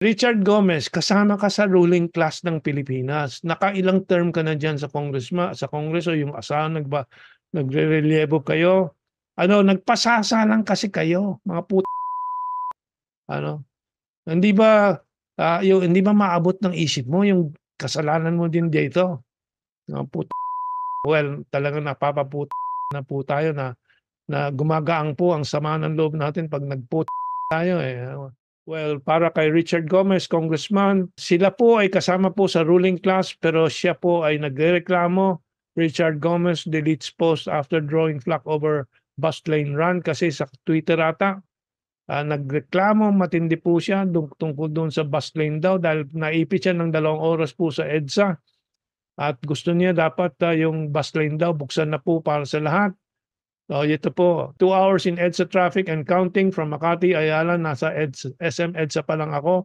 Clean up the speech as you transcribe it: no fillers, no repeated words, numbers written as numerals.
Richard Gomez, kasama ka sa ruling class ng Pilipinas. Nakailang term ka na diyan sa sa Kongreso, yung asawa nagrerelyebo kayo. Ano, nagpasasa lang kasi kayo, mga ano. Hindi ba, yung hindi ba maabot ng isip mo yung kasalanan mo din dito? Mga well, talagang na po tayo na gumagaang po ang sama ng loob natin 'pag tayo, eh. Well, para kay Richard Gomez, Congressman, sila po ay kasama po sa ruling class pero siya po ay nagrereklamo. Richard Gomez deletes post after drawing flack over bus lane run kasi sa Twitter ata, nagreklamo matindi po siya tungkol doon sa bus lane daw dahil naipit siya ng 2 oras po sa EDSA at gusto niya dapat, yung bus lane daw buksan na po para sa lahat. So ito po, 2 hours in EDSA traffic and counting from Makati, Ayala, nasa SM EDSA pa lang ako.